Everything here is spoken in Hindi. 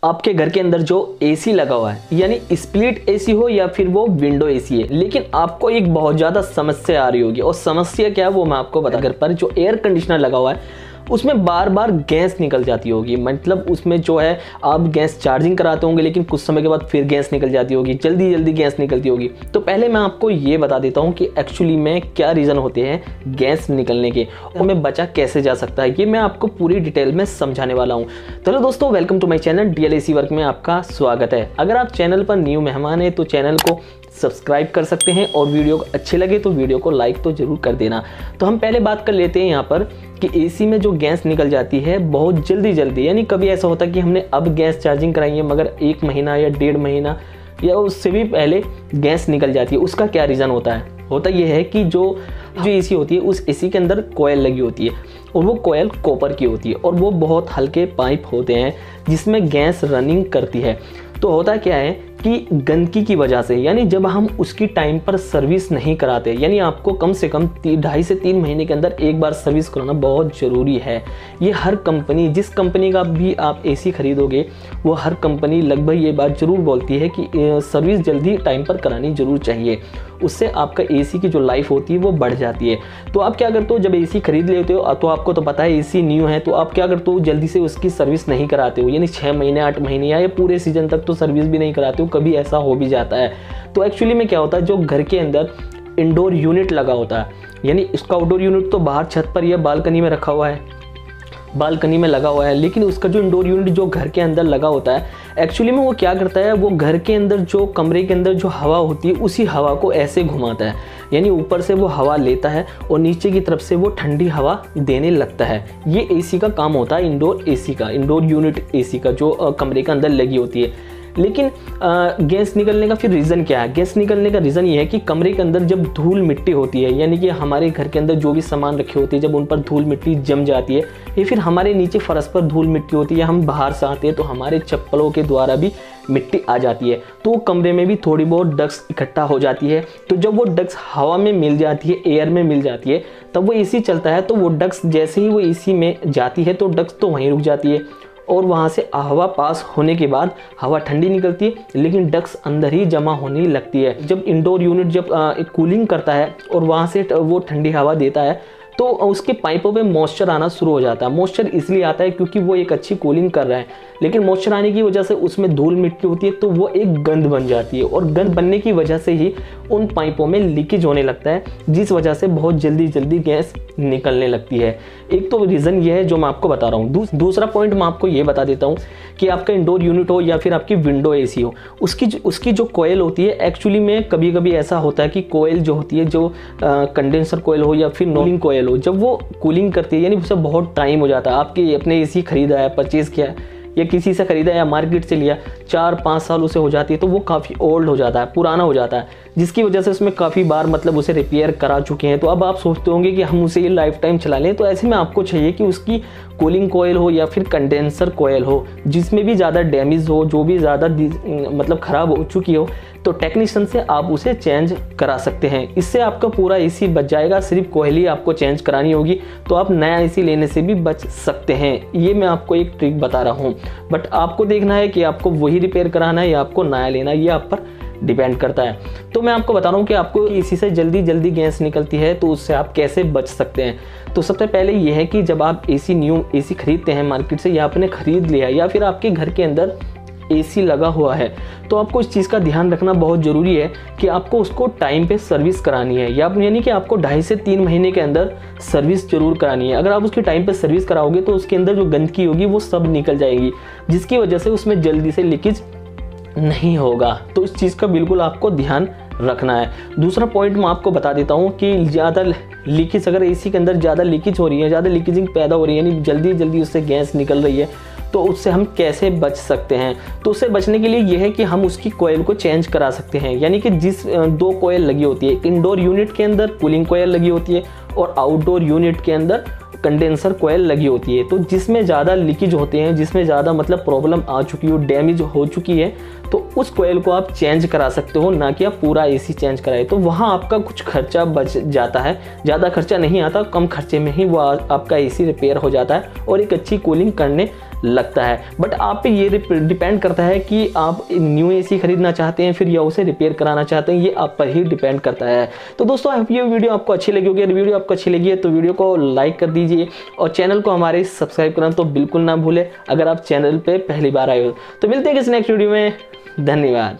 आपके घर के अंदर जो एसी लगा हुआ है, यानी स्प्लिट एसी हो या फिर वो विंडो एसी है, लेकिन आपको एक बहुत ज़्यादा समस्या आ रही होगी। और समस्या क्या है वो मैं आपको बता। घर पर जो एयर कंडीशनर लगा हुआ है उसमें बार बार गैस निकल जाती होगी। मतलब उसमें जो है आप गैस चार्जिंग कराते होंगे, लेकिन कुछ समय के बाद फिर गैस निकल जाती होगी, जल्दी जल्दी गैस निकलती होगी। तो पहले मैं आपको ये बता देता हूँ कि एक्चुअली में क्या रीज़न होते हैं गैस निकलने के, और मैं बचा कैसे जा सकता है, ये मैं आपको पूरी डिटेल में समझाने वाला हूँ। चलो दोस्तों, welcome to my channel DLAC work में आपका स्वागत है। अगर आप चैनल पर न्यू मेहमान हैं तो चैनल को सब्सक्राइब कर सकते हैं, और वीडियो को अच्छे लगे तो वीडियो को लाइक तो जरूर कर देना। तो हम पहले बात कर लेते हैं यहाँ पर कि एसी में जो गैस निकल जाती है बहुत जल्दी, यानी कभी ऐसा होता है कि हमने अब गैस चार्जिंग कराई है मगर 1 महीना या 1.5 महीना या उससे भी पहले गैस निकल जाती है। उसका क्या रीज़न होता है? होता यह है कि जो एसी होती है उस एसी के अंदर कोयल लगी होती है, और वो कोयल कॉपर की होती है, और वो बहुत हल्के पाइप होते हैं जिसमें गैस रनिंग करती है। तो होता क्या है कि गंदगी की वजह से, यानी जब हम उसकी टाइम पर सर्विस नहीं कराते, यानी आपको कम से कम 2.5 से 3 महीने के अंदर एक बार सर्विस कराना बहुत ज़रूरी है। ये हर कंपनी, जिस कंपनी का भी आप एसी खरीदोगे वो हर कंपनी लगभग ये बात ज़रूर बोलती है कि सर्विस जल्दी टाइम पर करानी ज़रूर चाहिए। उससे आपका एसी की जो लाइफ होती है वो बढ़ जाती है। तो आप क्या करते हो, जब एसी खरीद लेते हो तो आपको तो पता है एसी न्यू है, तो आप क्या करते हो जल्दी से उसकी सर्विस नहीं कराते हो, यानी 6 महीने 8 महीने या पूरे सीजन तक तो सर्विस भी नहीं कराते हो। कभी ऐसा हो भी जाता है। तो एक्चुअली में क्या होता है, जो घर के अंदर इंडोर यूनिट लगा होता है, यानी इसका आउटडोर यूनिट तो बाहर छत पर या बालकनी में रखा हुआ है, बालकनी में लगा हुआ है, लेकिन उसका जो इंडोर यूनिट जो घर के अंदर लगा होता है एक्चुअली में वो क्या करता है, वो घर के अंदर जो कमरे के अंदर जो हवा होती है उसी हवा को ऐसे घुमाता है, यानी ऊपर से वो हवा लेता है और नीचे की तरफ से वो ठंडी हवा देने लगता है। ये एसी का काम होता है, इंडोर एसी का, इंडोर यूनिट एसी का, जो कमरे के अंदर लगी होती है। लेकिन गैस निकलने का फिर रीज़न क्या है? गैस निकलने का रीज़न ये है कि कमरे के अंदर जब धूल मिट्टी होती है, यानी कि हमारे घर के अंदर जो भी सामान रखे होते हैं जब उन पर धूल मिट्टी जम जाती है, या फिर हमारे नीचे फर्श पर धूल मिट्टी होती है, हम बाहर से आते हैं तो हमारे चप्पलों के द्वारा भी मिट्टी आ जाती है, तो कमरे में भी थोड़ी बहुत डस्ट इकट्ठा हो जाती है। तो जब वो डस्ट हवा में मिल जाती है, एयर में मिल जाती है, तब वो एसी चलता है। तो वो डस्ट जैसे ही वो एसी में जाती है तो डस्ट तो वहीं रुक जाती है, और वहाँ से हवा पास होने के बाद हवा ठंडी निकलती है, लेकिन डस्ट अंदर ही जमा होने लगती है। जब इंडोर यूनिट जब कूलिंग करता है और वहाँ से वो ठंडी हवा देता है तो उसके पाइपों पे मॉइस्चर आना शुरू हो जाता है। मॉइस्चर इसलिए आता है क्योंकि वो एक अच्छी कूलिंग कर रहा है, लेकिन मॉइस्चर आने की वजह से उसमें धूल मिट्टी होती है तो वो एक गंद बन जाती है, और गंद बनने की वजह से ही उन पाइपों में लीकेज होने लगता है, जिस वजह से बहुत जल्दी गैस निकलने लगती है। एक तो रीज़न ये है जो मैं आपको बता रहा हूँ। दूसरा पॉइंट मैं आपको ये बता देता हूँ कि आपका इंडोर यूनिट हो या फिर आपकी विंडो एसी हो, उसकी जो कोयल होती है एक्चुअली में कभी कभी ऐसा होता है कि कोयल जो होती है, जो कंडेंसर कोयल हो या फिर नॉलिंग कोयल हो, जब वो कूलिंग करती है, यानी उसे बहुत टाइम हो जाता है, आपके अपने एसी खरीदा है, परचेज़ किया है या किसी से ख़रीदा या मार्केट से लिया, 4-5 साल उसे हो जाती है, तो वो काफ़ी ओल्ड हो जाता है, पुराना हो जाता है, जिसकी वजह से उसमें काफ़ी बार मतलब उसे रिपेयर करा चुके हैं। तो अब आप सोचते होंगे कि हम उसे ये लाइफ टाइम चला लें, तो ऐसे में आपको चाहिए कि उसकी कूलिंग कोयल हो या फिर कंडेंसर कोयल हो जिसमें भी ज़्यादा डैमेज हो, जो भी ज़्यादा मतलब ख़राब हो चुकी हो, तो टेक्नीशियन से आप उसे चेंज करा सकते हैं। इससे आपका पूरा एसी बच जाएगा, सिर्फ कोयल ही आपको चेंज करानी होगी, तो आप नया एसी लेने से भी बच सकते हैं। ये मैं आपको एक ट्रिक बता रहा हूँ, बट आपको देखना है कि आपको वही रिपेयर कराना है या आपको नया लेना है, ये आप पर डिपेंड करता है। तो मैं आपको बता रहा हूँ कि आपको इसी से जल्दी गैस निकलती है तो उससे आप कैसे बच सकते हैं। तो सबसे पहले ये है कि जब आप न्यू एसी खरीदते हैं मार्केट से, या आपने खरीद लिया या फिर आपके घर के अंदर एसी लगा हुआ है, तो आपको इस चीज़ का ध्यान रखना बहुत ज़रूरी है कि आपको उसको टाइम पे सर्विस करानी है, या यानी कि आपको 2.5 से 3 महीने के अंदर सर्विस जरूर करानी है। अगर आप उसकी टाइम पे सर्विस कराओगे तो उसके अंदर जो गंदगी होगी वो सब निकल जाएगी, जिसकी वजह से उसमें जल्दी से लीकेज नहीं होगा। तो इस चीज़ का बिल्कुल आपको ध्यान रखना है। दूसरा पॉइंट मैं आपको बता देता हूँ कि ज़्यादा लीकेज, अगर एसी के अंदर ज़्यादा लीकेज हो रही है, ज़्यादा लीकेजिंग पैदा हो रही है, यानी जल्दी उससे गैस निकल रही है, तो उससे हम कैसे बच सकते हैं? तो उससे बचने के लिए ये है कि हम उसकी कोयल को चेंज करा सकते हैं, यानी कि जिस 2 कोयल लगी होती है, इंडोर यूनिट के अंदर कूलिंग कोयल लगी होती है और आउटडोर यूनिट के अंदर कंडेंसर कोयल लगी होती है। तो जिसमें ज़्यादा लीकेज होते हैं, जिसमें ज़्यादा मतलब प्रॉब्लम आ चुकी हो, डैमेज हो चुकी है, तो उस कोयल को आप चेंज करा सकते हो, ना कि आप पूरा एसी चेंज कराए। तो वहाँ आपका कुछ खर्चा बच जाता है, ज़्यादा खर्चा नहीं आता, कम खर्चे में ही वो आपका एसी रिपेयर हो जाता है और एक अच्छी कूलिंग करने लगता है। बट आप पे ये डिपेंड करता है कि आप न्यू एसी खरीदना चाहते हैं फिर या उसे रिपेयर कराना चाहते हैं, ये आप पर ही डिपेंड करता है। तो दोस्तों ये वीडियो आपको अच्छी लगी होगी, अगर वीडियो आपको अच्छी लगी है तो वीडियो को लाइक कर दीजिए और चैनल को हमारे सब्सक्राइब करना तो बिल्कुल ना भूलें अगर आप चैनल पे पहली बार आए हो। तो मिलते हैं किसी नेक्स्ट वीडियो में, धन्यवाद।